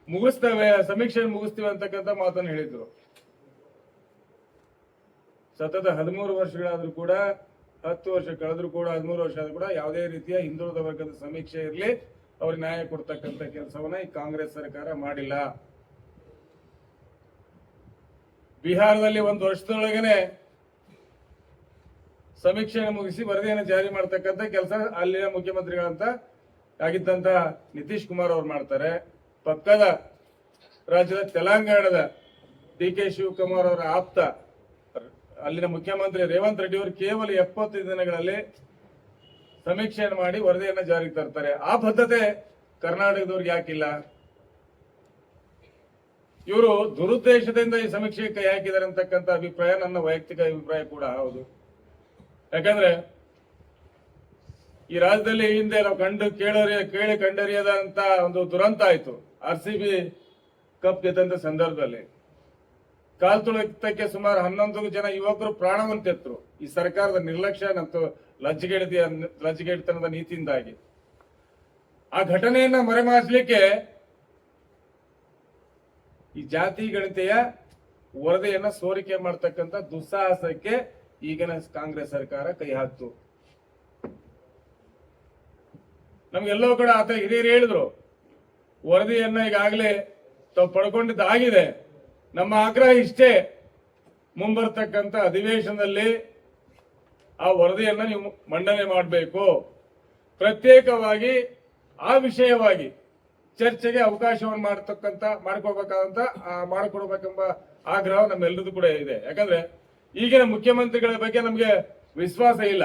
[SPEAKER 2] ಮುಗಿಸ್ತೇವೆ, ಸಮೀಕ್ಷೆಯನ್ನು ಮುಗಿಸ್ತೇವೆ ಅಂತಕ್ಕಂಥ ಮಾತನ್ನು ಹೇಳಿದ್ರು. ಸತತ 13 ವರ್ಷಗಳಾದ್ರೂ ಕೂಡ, 10 ವರ್ಷ ಕಳೆದ್ರು ಕೂಡ, 13 ವರ್ಷ ಆದ್ರೂ ಕೂಡ ಯಾವುದೇ ರೀತಿಯ ಹಿಂದುಳಿದ ವರ್ಗದ ಸಮೀಕ್ಷೆ ಇರಲಿ ಅವ್ರಿಗೆ ನ್ಯಾಯ ಕೊಡ್ತಕ್ಕಂಥ ಕೆಲಸವನ್ನ ಈ ಕಾಂಗ್ರೆಸ್ ಸರ್ಕಾರ ಮಾಡಿಲ್ಲ. ಬಿಹಾರದಲ್ಲಿ 1 ವರ್ಷದೊಳಗನೆ ಸಮೀಕ್ಷೆಯನ್ನು ಮುಗಿಸಿ ವರದಿಯನ್ನು ಜಾರಿ ಮಾಡತಕ್ಕಂಥ ಕೆಲಸ ಅಲ್ಲಿನ ಮುಖ್ಯಮಂತ್ರಿಗಳಂತ ಆಗಿದ್ದಂತ ನಿತೀಶ್ ಕುಮಾರ್ ಅವರು ಮಾಡ್ತಾರೆ. ಪಕ್ಕದ ರಾಜ್ಯದ ತೆಲಂಗಾಣದ DK ಶಿವಕುಮಾರ್ ಅವರ ಆಪ್ತ ಅಲ್ಲಿನ ಮುಖ್ಯಮಂತ್ರಿ ರೇವಂತ್ ರೆಡ್ಡಿ ಅವರು ಕೇವಲ 70 ದಿನಗಳಲ್ಲಿ ಸಮೀಕ್ಷೆಯನ್ನು ಮಾಡಿ ವರದಿಯನ್ನ ಜಾರಿಗೆ ತರ್ತಾರೆ. ಆ ಬದ್ಧತೆ ಕರ್ನಾಟಕದವ್ರಿಗೆ ಯಾಕಿಲ್ಲ? ಇವರು ದುರುದ್ದೇಶದಿಂದ ಈ ಸಮೀಕ್ಷೆಗೆ ಕೈ ಹಾಕಿದ್ದಾರೆ ಅಂತಕ್ಕಂಥ ಅಭಿಪ್ರಾಯ ನನ್ನ ವೈಯಕ್ತಿಕ ಅಭಿಪ್ರಾಯ ಕೂಡ ಹೌದು. ಯಾಕಂದ್ರೆ ಈ ರಾಜ್ಯದಲ್ಲಿ ಹಿಂದೆ ನಾವು ಕೇಳಿ ಕಂಡರಿಯದಂತ ಒಂದು ದುರಂತ ಆಯ್ತು. RCB ಕಪ್ ಗೆದ್ದಂತ ಸಂದರ್ಭದಲ್ಲಿ ಕಾಲ್ ತುಳಿತಕ್ಕೆ ಸುಮಾರು 11 ಜನ ಯುವಕರು ಪ್ರಾಣವನ್ನು ತೆತ್ತರು ಈ ಸರ್ಕಾರದ ನಿರ್ಲಕ್ಷ್ಯ ಮತ್ತು ಲಜ್ಜೆಗೆಡಿತನದ ನೀತಿಯಿಂದಾಗಿ. ಆ ಘಟನೆಯನ್ನ ಮರೆಮಾಚಲಿಕ್ಕೆ ಈ ಜಾತಿ ಗಣತೆಯ ವರದಿಯನ್ನ ಸೋರಿಕೆ ಮಾಡ್ತಕ್ಕಂಥ ದುಸ್ಸಾಹಸಕ್ಕೆ ಈಗಿನ ಕಾಂಗ್ರೆಸ್ ಸರ್ಕಾರ ಕೈ ಹಾಕ್ತು. ನಮ್ಗೆಲ್ಲೋ ಕಡೆ ಆತ ಹಿರಿಯರು ಹೇಳಿದ್ರು, ವರದಿಯನ್ನ ಈಗಾಗಲೇ ತಾವು ಪಡ್ಕೊಂಡಿದ್ದಾಗಿದೆ. ನಮ್ಮ ಆಗ್ರಹ ಇಷ್ಟೇ, ಮುಂಬರ್ತಕ್ಕಂಥ ಅಧಿವೇಶನದಲ್ಲಿ ಆ ವರದಿಯನ್ನ ನೀವು ಮಂಡನೆ ಮಾಡಬೇಕು. ಪ್ರತ್ಯೇಕವಾಗಿ ಆ ವಿಷಯವಾಗಿ ಚರ್ಚೆಗೆ ಅವಕಾಶವನ್ನು ಮಾಡಿಕೊಡ್ಬೇಕೆಂಬ ಆಗ್ರಹ ನಮ್ಮೆಲ್ಲರದು ಕೂಡ ಇದೆ. ಯಾಕಂದ್ರೆ ಈಗಿನ ಮುಖ್ಯಮಂತ್ರಿಗಳ ಬಗ್ಗೆ ನಮಗೆ ವಿಶ್ವಾಸ ಇಲ್ಲ.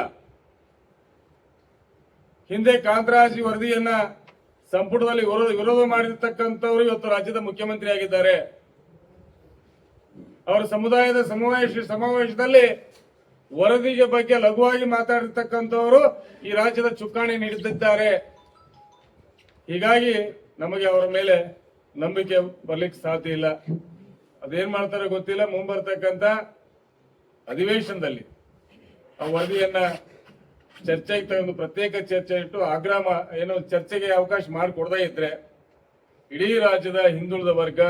[SPEAKER 2] ಹಿಂದೆ ಕಾಂತರಾಜ್ ವರದಿಯನ್ನ ಸಂಪುಟದಲ್ಲಿ ವಿರೋಧ ಮಾಡಿರ್ತಕ್ಕಂಥವ್ರು ಇವತ್ತು ರಾಜ್ಯದ ಮುಖ್ಯಮಂತ್ರಿ ಆಗಿದ್ದಾರೆ. ಅವರ ಸಮುದಾಯದ ಸಮಾವೇಶದಲ್ಲಿ ವರದಿಗೆ ಬಗ್ಗೆ ಲಘುವಾಗಿ ಮಾತಾಡಿರ್ತಕ್ಕಂಥವರು ಈ ರಾಜ್ಯದ ಚುಕ್ಕಾಣಿ ನೀಡುತ್ತಿದ್ದಾರೆ. ಹೀಗಾಗಿ ನಮಗೆ ಅವರ ಮೇಲೆ ನಂಬಿಕೆ ಬರ್ಲಿಕ್ಕೆ ಸಾಧ್ಯ ಇಲ್ಲ. ಅದೇನ್ ಮಾಡ್ತಾರೆ ಗೊತ್ತಿಲ್ಲ. ಮುಂಬರ್ತಕ್ಕಂಥ ಅಧಿವೇಶನದಲ್ಲಿ ಆ ವರದಿಯನ್ನ ಚರ್ಚೆಗೆ ತಗೊಂಡು ಪ್ರತ್ಯೇಕ ಚರ್ಚೆ ಇಟ್ಟು ಏನು ಚರ್ಚೆಗೆ ಅವಕಾಶ ಮಾಡಿಕೊಡದೇ ಇದ್ರೆ ಇಡೀ ರಾಜ್ಯದ ಹಿಂದುಳಿದ ವರ್ಗ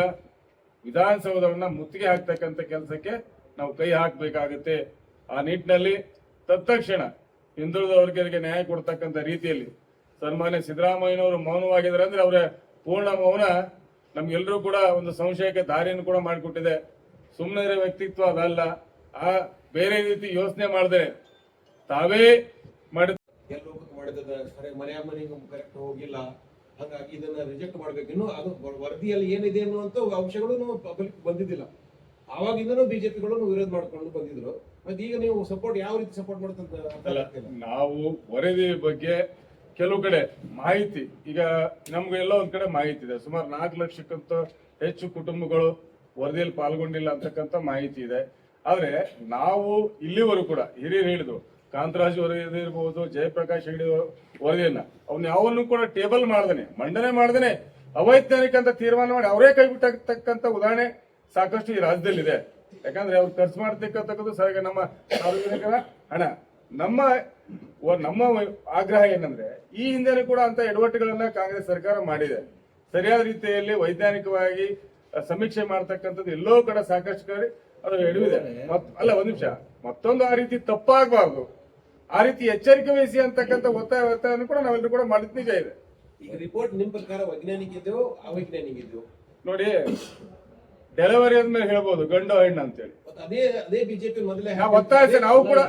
[SPEAKER 2] ವಿಧಾನಸೌಧವನ್ನ ಮುತ್ತಿಗೆ ಹಾಕ್ತಕ್ಕಂಥ ಕೆಲಸಕ್ಕೆ ನಾವು ಕೈ ಹಾಕಬೇಕಾಗುತ್ತೆ. ಆ ನಿಟ್ಟಿನಲ್ಲಿ ತತ್ಕ್ಷಣ ಹಿಂದುಳಿದ ವರ್ಗರಿಗೆ ನ್ಯಾಯ ಕೊಡ್ತಕ್ಕಂಥ ರೀತಿಯಲ್ಲಿ ಸನ್ಮಾನ್ಯ ಸಿದ್ದರಾಮಯ್ಯನವರು ಮೌನವಾಗಿದ್ದಾರೆ ಅಂದ್ರೆ ಅವರ ಪೂರ್ಣ ಮೌನ ನಮ್ಗೆಲ್ಲರೂ ಕೂಡ ಒಂದು ಸಂಶಯಕ್ಕೆ ದಾರಿಯನ್ನು ಕೂಡ ಮಾಡಿಕೊಟ್ಟಿದೆ. ಸುಮ್ಮನೆ ಇರೋ ವ್ಯಕ್ತಿತ್ವ ಅದಲ್ಲ. ಆ ಬೇರೆ ರೀತಿ ಯೋಚನೆ ಮಾಡಿದ್ರೆ ತಾವೇ ಮಾಡಿದ
[SPEAKER 3] ಮನೆಗೆ ಕರೆಕ್ಟ್ ಹೋಗಿಲ್ಲ, ಹಾಗಾಗಿ ಇದನ್ನ ರಿಜೆಕ್ಟ್ ಮಾಡ್ಬೇಕು. ಇನ್ನು ಅದು ವರದಿಯಲ್ಲಿ ಏನಿದೆ ಅನ್ನುವಂತ ಅಂಶಗಳು ಪಬ್ಲಿಕ್ ಬಂದಿದ್ದಿಲ್ಲ. ಆವಾಗಿಂದನೂ ಬಿಜೆಪಿಗಳು ವಿರೋಧ ಮಾಡ್ಕೊಂಡು ಬಂದಿದ್ರು. ಮತ್ತೆ ಈಗ ನೀವು ಸಪೋರ್ಟ್ ಯಾವ ರೀತಿ ಸಪೋರ್ಟ್ ಮಾಡ್ತಂತ
[SPEAKER 2] ನಾವು ವರದಿ ಬಗ್ಗೆ ಕೆಲವು ಕಡೆ ಮಾಹಿತಿ, ಈಗ ನಮ್ಗೆ ಎಲ್ಲ ಒಂದ್ ಕಡೆ ಮಾಹಿತಿ ಇದೆ. ಸುಮಾರು 4 ಲಕ್ಷಕ್ಕಿಂತ ಹೆಚ್ಚು ಕುಟುಂಬಗಳು ವರದಿಯಲ್ಲಿ ಪಾಲ್ಗೊಂಡಿಲ್ಲ ಅಂತಕ್ಕಂಥ ಮಾಹಿತಿ ಇದೆ. ಆದ್ರೆ ನಾವು ಇಲ್ಲಿವರೆಗೂ ಕೂಡ ಹಿರಿಯರು ಹೇಳಿದ್ರು, ಕಾಂತರಾಜ್ ವರದಿ ಇರ್ಬೋದು, ಜಯಪ್ರಕಾಶ್ ಹೆಗಡೆ ವರದಿಯನ್ನ ಅವ್ನ ಯಾವನ್ನು ಕೂಡ ಟೇಬಲ್ ಮಾಡ್ದೇನೆ, ಮಂಡನೆ ಮಾಡ್ದೇನೆ ಅವೈಜ್ಞಾನಿಕ ಅಂತ ತೀರ್ಮಾನ ಮಾಡಿ ಅವರೇ ಕೈ ಬಿಟ್ಟತಕ್ಕಂಥ ಉದಾಹರಣೆ ಸಾಕಷ್ಟು ಈ ರಾಜ್ಯದಲ್ಲಿದೆ. ಯಾಕಂದ್ರೆ ಅವ್ರು ಖರ್ಚು ಮಾಡ್ತಕ್ಕಂಥದ್ದು ಸರಿಯಾಗಿ ನಮ್ಮ ಸಾರ್ವಜನಿಕರ ಹಣ. ನಮ್ಮ ಆಗ್ರಹ ಏನಂದ್ರೆ ಈ ಹಿಂದೆನೂ ಕೂಡ ಅಂತ ಎಡವಟ್ಟುಗಳನ್ನ ಕಾಂಗ್ರೆಸ್ ಸರ್ಕಾರ ಮಾಡಿದೆ. ಸರಿಯಾದ ರೀತಿಯಲ್ಲಿ ವೈಜ್ಞಾನಿಕವಾಗಿ ಸಮೀಕ್ಷೆ ಮಾಡ್ತಕ್ಕಂಥದ್ದು ಎಲ್ಲೋ ಕಡೆ ಸಾಕಷ್ಟು ಕಡೆ ಅದು ಎಡವಿದೆ. ಅಲ್ಲ ಒಂದ್ ನಿಮಿಷ, ಮತ್ತೊಂದು ಆ ರೀತಿ ತಪ್ಪಾಗಬಾರ್ದು, ಆ ರೀತಿ ಎಚ್ಚರಿಕೆ ವಹಿಸಿ ಅಂತಕ್ಕಂಥ ಒತ್ತಾಯವನ್ನು ಕೂಡ ನಾವೆಲ್ಲರೂ ಕೂಡ ಮಾಡಿದ ನಿಜ ಇದೆ.
[SPEAKER 3] ಈಗ ರಿಪೋರ್ಟ್ ನಿಮ್ ಪ್ರಕಾರ ವೈಜ್ಞಾನಿಕ ಇದೆಯೋ ಅವೈಜ್ಞಾನಿಕ ಇದೆಯೋ?
[SPEAKER 2] ನೋಡಿ, ಡೆಲಿವರಿ ಆದ್ಮೇಲೆ ಹೇಳ್ಬೋದು ಗಂಡು ಹೆಣ್ಣು ಅಂತೇಳಿ.
[SPEAKER 3] ಅದೇ ಬಿಜೆಪಿ ಮೊದಲೇ
[SPEAKER 2] ಒತ್ತಾಯಿಸಿ ನಾವು ಕೂಡ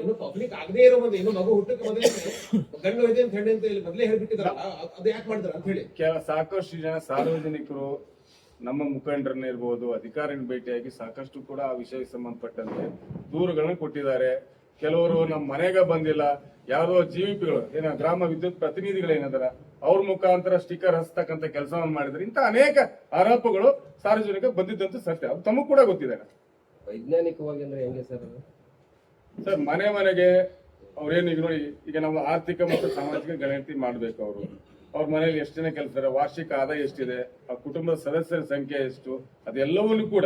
[SPEAKER 3] ಇನ್ನು ಪಬ್ಲಿಕ್ ಆಗದೆ ಇರೋ ಮುಂದೆ ಇನ್ನು ಮಗು ಹುಟ್ಟಕ್ಕೆ ಮೊದಲೇ ಗಂಡು ಇದೆ ಅಂತ ಹೇಳಿ ಅಂತ ಇಲ್ಲಿ ಮೊದಲೇ ಹೇಳ್ಬಿಟ್ಟಿದಾರಲ್ಲ, ಅದು ಯಾಕೆ ಮಾಡ್ತಾರೆ ಅಂತ ಹೇಳಿ
[SPEAKER 2] ಸಾಕಷ್ಟು ಜನ ಸಾರ್ವಜನಿಕರು ನಮ್ಮ ಮುಖಂಡರನ್ನ ಇರ್ಬೋದು, ಅಧಿಕಾರಿನ ಭೇಟಿಯಾಗಿ ಸಾಕಷ್ಟು ಕೂಡ ಆ ವಿಷಯಕ್ಕೆ ಸಂಬಂಧಪಟ್ಟಂತೆ ದೂರುಗಳನ್ನ ಕೊಟ್ಟಿದ್ದಾರೆ. ಕೆಲವರು ನಮ್ಮ ಮನೆಗೆ ಬಂದಿಲ್ಲ, ಯಾರೋ GVPಗಳು ಏನ ಗ್ರಾಮ ವಿದ್ಯುತ್ ಪ್ರತಿನಿಧಿಗಳು ಏನದಾರ ಅವ್ರ ಮುಖಾಂತರ ಸ್ಟಿಕ್ಕರ್ ಹಚ್ಚತಕ್ಕಂಥ ಕೆಲಸವನ್ನು ಮಾಡಿದ್ರೆ ಇಂಥ ಅನೇಕ ಆರೋಪಗಳು ಸಾರ್ವಜನಿಕ ಬಂದಿದ್ದಂತೂ ಸತ್ಯ. ಅದು ತಮಗೂ ಕೂಡ ಗೊತ್ತಿದೆ.
[SPEAKER 3] ವೈಜ್ಞಾನಿಕವಾಗಿ ಅಂದ್ರೆ ಹೆಂಗೆ
[SPEAKER 2] ಸರ್ ಮನೆಗೆ ಅವ್ರೇನು ಈಗ ನೋಡಿ, ಈಗ ನಾವು ಆರ್ಥಿಕ ಮತ್ತು ಸಾಮಾಜಿಕ ಗಣತಿ ಮಾಡ್ಬೇಕು. ಅವ್ರ ಮನೇಲಿ ಎಷ್ಟು ಜನ ಕೆಲಸ, ವಾರ್ಷಿಕ ಆದಾಯ ಎಷ್ಟಿದೆ, ಆ ಕುಟುಂಬದ ಸದಸ್ಯರ ಸಂಖ್ಯೆ ಎಷ್ಟು, ಅದೆಲ್ಲವನ್ನೂ ಕೂಡ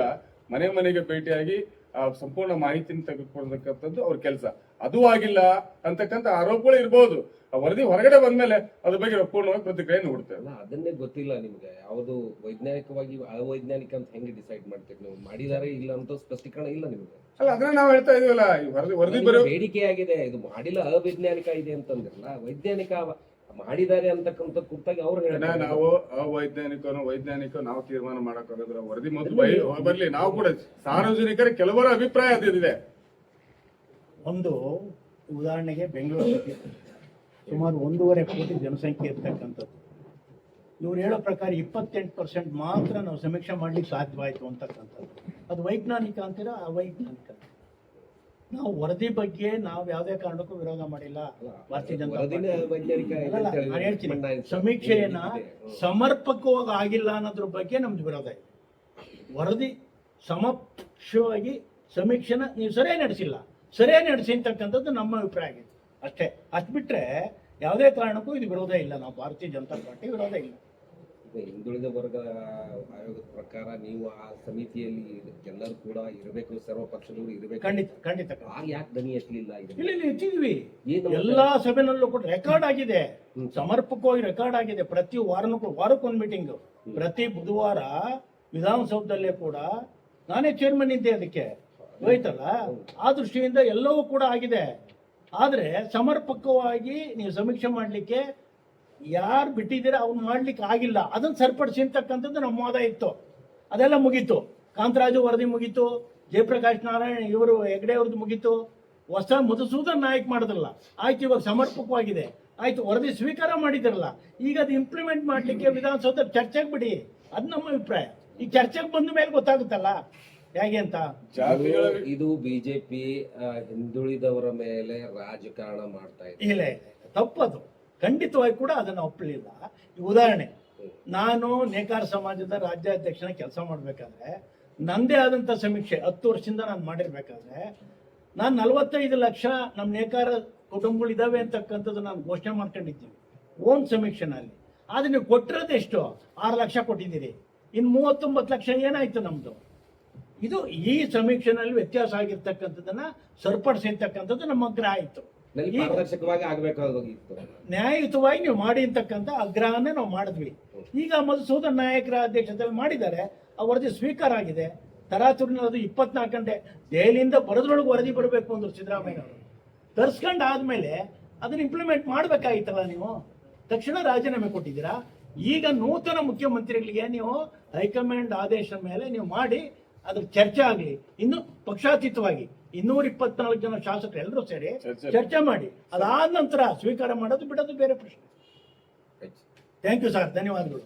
[SPEAKER 2] ಮನೆಗೆ ಭೇಟಿಯಾಗಿ ಆ ಸಂಪೂರ್ಣ ಮಾಹಿತಿನ ತೆಗೆದುಕೊಳ್ತಕ್ಕಂಥದ್ದು ಅವ್ರ ಕೆಲಸ. ಅದು ಆಗಿಲ್ಲ ಅಂತಕ್ಕಂಥ ಆರೋಪಗಳು ಇರ್ಬೋದು. ಆ ವರದಿ ಹೊರಗಡೆ ಬಂದ್ಮೇಲೆ ಅದ್ರ ಬಗ್ಗೆ ಪೂರ್ಣವಾಗಿ ಪ್ರತಿಕ್ರಿಯೆ ನೋಡ್ತೇವೆ.
[SPEAKER 3] ಅದನ್ನೇ ಗೊತ್ತಿಲ್ಲ ನಿಮ್ಗೆ ಯಾವುದು ವೈಜ್ಞಾನಿಕವಾಗಿ ಅವೈಜ್ಞಾನಿಕ ಅಂತ ಹೆಂಗೆ ಡಿಸೈಡ್ ಮಾಡ್ತೀರಿ ನೀವು? ಮಾಡಿದಾರೆ ಇಲ್ಲ ಅಂತ ಸ್ಪಷ್ಟೀಕರಣ ಇಲ್ಲ ನಿಮ್ಗೆ?
[SPEAKER 2] ಅಲ್ಲ, ಅದನ್ನ ನಾವು ಹೇಳ್ತಾ ಇದೀವಲ್ಲ, ವರದಿ ಬರೋ
[SPEAKER 3] ಬೇಡಿಕೆ ಆಗಿದೆ, ಇದು ಮಾಡಿಲ್ಲ ಅವೈಜ್ಞಾನಿಕ ಇದೆ ಅಂತಂದ್ರಲ್ಲ, ವೈಜ್ಞಾನಿಕ ಮಾಡಿದ್ದಾರೆ ಅಂತಕ್ಕಂಥ ಕುರಿತಾಗಿ ಅವ್ರು ಹೇಳ
[SPEAKER 2] ನಾವು ವೈಜ್ಞಾನಿಕ ನಾವು ತೀರ್ಮಾನ ಮಾಡಕ್ಕಾಗದ್ರ. ವರದಿ ಮೊದಲು ಬರ್ಲಿ. ನಾವು ಕೂಡ ಸಾರ್ವಜನಿಕರ ಕೆಲವರ ಅಭಿಪ್ರಾಯ ಅದಿದೆ.
[SPEAKER 1] ಒಂದು ಉದಾಹರಣೆಗೆ ಬೆಂಗಳೂರು ಸುಮಾರು 1.5 ಕೋಟಿ ಜನಸಂಖ್ಯೆ ಇರ್ತಕ್ಕಂಥದ್ದು. ಇವ್ರು ಹೇಳೋ ಪ್ರಕಾರ 28% ಮಾತ್ರ ನಾವು ಸಮೀಕ್ಷೆ ಮಾಡ್ಲಿಕ್ಕೆ ಸಾಧ್ಯವಾಯಿತು ಅಂತಕ್ಕಂಥದ್ದು. ಅದು ವೈಜ್ಞಾನಿಕ ಅಂತೀರಾ ಅವೈಜ್ಞಾನಿಕ? ನಾವು ವರದಿ ಬಗ್ಗೆ ನಾವು ಯಾವುದೇ ಕಾರಣಕ್ಕೂ ವಿರೋಧ ಮಾಡಿಲ್ಲ. ಭಾರತೀಯ ಜನತಾ
[SPEAKER 4] ವರದಿನ
[SPEAKER 1] ಪಾರ್ಟಿ
[SPEAKER 4] ವೈಜ್ಞಾನಿಕ ಇದೆ
[SPEAKER 1] ಅಲ್ಲ,
[SPEAKER 4] ಅಂತ ಹೇಳಿದ್ರೆ
[SPEAKER 1] ನಾನು ಹೇಳ್ತೀನಿ,
[SPEAKER 4] ಬಣ್ಣಾಯಿಸಿ.
[SPEAKER 1] ಸಮೀಕ್ಷೆಯನ್ನ
[SPEAKER 4] ಇದೆ.
[SPEAKER 1] ಸಮರ್ಪಕವಾಗಿ ಆಗಿಲ್ಲ ಅನ್ನೋದ್ರ ಬಗ್ಗೆ ನಮ್ದು ವಿರೋಧ ಇದೆ. ವರದಿ ಸಮಕ್ಷವಾಗಿ ಸಮೀಕ್ಷೆನ ನೀವು ಸರಿಯಾಗಿ ನಡೆಸಿಲ್ಲ, ಸರಿಯಾಗಿ ನಡೆಸಿ ಅಂತಕ್ಕಂಥದ್ದು ನಮ್ಮ ಅಭಿಪ್ರಾಯ ಆಗಿದೆ ಅಷ್ಟೇ. ಅಷ್ಟು ಬಿಟ್ರೆ ಯಾವುದೇ ಕಾರಣಕ್ಕೂ ಇದು ವಿರೋಧ ಇಲ್ಲ. ನಾವು ಭಾರತೀಯ ಜನತಾ ಪಾರ್ಟಿ ವಿರೋಧ ಇಲ್ಲ.
[SPEAKER 4] ಈಗ ಹಿಂದುಳಿದ ವರ್ಗ ಆಯೋಗದ ಪ್ರಕಾರ ನೀವು ಆ ಸಮಿತಿಯಲ್ಲಿ ಎಲ್ಲರೂ ಕೂಡ ಇರಬೇಕು, ಸರ್ವ ಪಕ್ಷದವರು ಇರಬೇಕು.
[SPEAKER 1] ಖಂಡಿತ ಖಂಡಿತ.
[SPEAKER 4] ಆಗ ಯಾಕೆ ದನಿ ಎತ್ತಲಿಲ್ಲ?
[SPEAKER 1] ಇಲ್ಲಿ ಎತ್ತಿದ್ವಿ,
[SPEAKER 4] ಏನು
[SPEAKER 1] ಎಲ್ಲಾ ಸಭೆನಲ್ಲೂ ಕೂಡ ರೆಕಾರ್ಡ್ ಆಗಿದೆ, ಸಮರ್ಪಕವಾಗಿ ರೆಕಾರ್ಡ್ ಆಗಿದೆ. ಪ್ರತಿ ವಾರಕ್ಕೊಂದು ಮೀಟಿಂಗ್, ಪ್ರತಿ ಬುಧವಾರ ವಿಧಾನಸೌಧದಲ್ಲೇ ಕೂಡ ನಾನೇ ಚೇರ್ಮನ್ ಇದ್ದೆ, ಅದಕ್ಕೆ ಹೋಯ್ತಲ್ಲ. ಆ ದೃಷ್ಟಿಯಿಂದ ಎಲ್ಲವೂ ಕೂಡ ಆಗಿದೆ. ಆದ್ರೆ ಸಮರ್ಪಕವಾಗಿ ನೀವು ಸಮೀಕ್ಷೆ ಮಾಡ್ಲಿಕ್ಕೆ ಯಾರು ಬಿಟ್ಟಿದ್ದೀರಾ ಅವ್ನು ಮಾಡ್ಲಿಕ್ಕೆ ಆಗಿಲ್ಲ, ಅದನ್ನ ಸರಿಪಡಿಸಿ ಅಂತಕ್ಕಂಥದ್ದು ನಮ್ಮ ವಾದ ಇತ್ತು. ಅದೆಲ್ಲ ಮುಗೀತು. ಕಾಂತರಾಜು ವರದಿ ಮುಗೀತು, ಜಯಪ್ರಕಾಶ್ ನಾರಾಯಣ್ ಇವರು ಹೆಗ್ಡೆ ಅವ್ರದ್ದು ಮುಗೀತು. ಹೊಸ ಮಧುಸೂದನ್ ನಾಯಕ್ ಮಾಡಿದ್ರಲ್ಲ, ಆಯ್ತು ಇವಾಗ ಸಮರ್ಪಕವಾಗಿದೆ, ಆಯ್ತು ವರದಿ ಸ್ವೀಕಾರ ಮಾಡಿದಿರಲ್ಲ, ಈಗ ಅದು ಇಂಪ್ಲಿಮೆಂಟ್ ಮಾಡ್ಲಿಕ್ಕೆ ವಿಧಾನಸೌಧ ಚರ್ಚೆಗೆ ಬಿಡಿ. ಅದು ನಮ್ಮ ಅಭಿಪ್ರಾಯ. ಈ ಚರ್ಚೆಗೆ ಬಂದ ಮೇಲೆ ಗೊತ್ತಾಗುತ್ತಲ್ಲ ಹೇಗೆ ಅಂತ.
[SPEAKER 2] ಜಾತಿಗಳ
[SPEAKER 4] ಇದು ಬಿಜೆಪಿ ಹಿಂದುಳಿದವರ ಮೇಲೆ ರಾಜಕಾರಣ ಮಾಡ್ತಾ ಇದೆ.
[SPEAKER 1] ಇಲ್ಲ, ತಪ್ಪದು. ಖಂಡಿತವಾಗಿ ಕೂಡ ಅದನ್ನು ಒಪ್ಪಲಿಲ್ಲ. ಈ ಉದಾಹರಣೆ, ನಾನು ನೇಕಾರ ಸಮಾಜದ ರಾಜ್ಯಾಧ್ಯಕ್ಷನ ಕೆಲಸ ಮಾಡಬೇಕಾದ್ರೆ ನಂದೇ ಆದಂಥ ಸಮೀಕ್ಷೆ 10 ವರ್ಷದಿಂದ ನಾನು ಮಾಡಿರ್ಬೇಕಾದ್ರೆ ನಾನು 45 ಲಕ್ಷ ನಮ್ಮ ನೇಕಾರ ಕುಟುಂಬಗಳಿದ್ದಾವೆ ಅಂತಕ್ಕಂಥದ್ದು ನಾನು ಘೋಷಣೆ ಮಾಡ್ಕೊಂಡಿದ್ದೀನಿ ಓನ್ ಸಮೀಕ್ಷೆನಲ್ಲಿ. ಆದರೆ ನೀವು ಕೊಟ್ಟಿರೋದು ಎಷ್ಟು? 6 ಲಕ್ಷ ಕೊಟ್ಟಿದ್ದೀರಿ. ಇನ್ನು 39 ಲಕ್ಷ ಏನಾಯ್ತು ನಮ್ದು? ಇದು ಈ ಸಮೀಕ್ಷೆನಲ್ಲಿ ವ್ಯತ್ಯಾಸ ಆಗಿರ್ತಕ್ಕಂಥದ್ದನ್ನ ಸರಿಪಡಿಸಿರ್ತಕ್ಕಂಥದ್ದು ನಮ್ಮ ಆಗ್ರಹ ಆಯಿತು.
[SPEAKER 4] ಪಾರದರ್ಶಕವಾಗಿ ಆಗ್ಬೇಕಾಗಿತ್ತು,
[SPEAKER 1] ನ್ಯಾಯಯುತವಾಗಿ ನೀವು ಮಾಡಿ ಅಂತಕ್ಕಂಥ ಆಗ್ರಹನೇ ನಾವು ಮಾಡಿದ್ವಿ. ಈಗ ಮಧುಸೂದನ್ ನಾಯಕರ ಅಧ್ಯಕ್ಷತೆಯಲ್ಲಿ ಮಾಡಿದ್ದಾರೆ, ಆ ವರದಿ ಸ್ವೀಕಾರ ಆಗಿದೆ. ತರಾತುರಿನಲ್ಲಿ ಅದು 24 ಗಂಟೆ ದೆಹಲಿಯಿಂದ ಬರೋದ್ರೊಳಗೆ ವರದಿ ಬರಬೇಕು ಅಂದ್ರು ಸಿದ್ದರಾಮಯ್ಯ ಅವರು. ತರ್ಸ್ಕೊಂಡು ಆದ್ಮೇಲೆ ಅದನ್ನ ಇಂಪ್ಲಿಮೆಂಟ್ ಮಾಡ್ಬೇಕಾಗಿತ್ತಲ್ಲ. ನೀವು ತಕ್ಷಣ ರಾಜೀನಾಮೆ ಕೊಟ್ಟಿದ್ದೀರಾ. ಈಗ ನೂತನ ಮುಖ್ಯಮಂತ್ರಿಗಳಿಗೆ ನೀವು ಹೈಕಮಾಂಡ್ ಆದೇಶ ಮೇಲೆ ನೀವು ಮಾಡಿ ಅದ್ರ ಚರ್ಚೆ ಆಗಲಿ. ಇನ್ನು ಪಕ್ಷಾತೀತವಾಗಿ 224 ಜನ ಶಾಸಕರು ಎಲ್ಲರೂ ಸೇರಿ ಚರ್ಚೆ ಮಾಡಿ ಅದಾದ ನಂತರ ಸ್ವೀಕಾರ ಮಾಡೋದು ಬಿಡೋದು ಬೇರೆ ಪ್ರಶ್ನೆ. ಥ್ಯಾಂಕ್ ಯು ಸರ್, ಧನ್ಯವಾದಗಳು.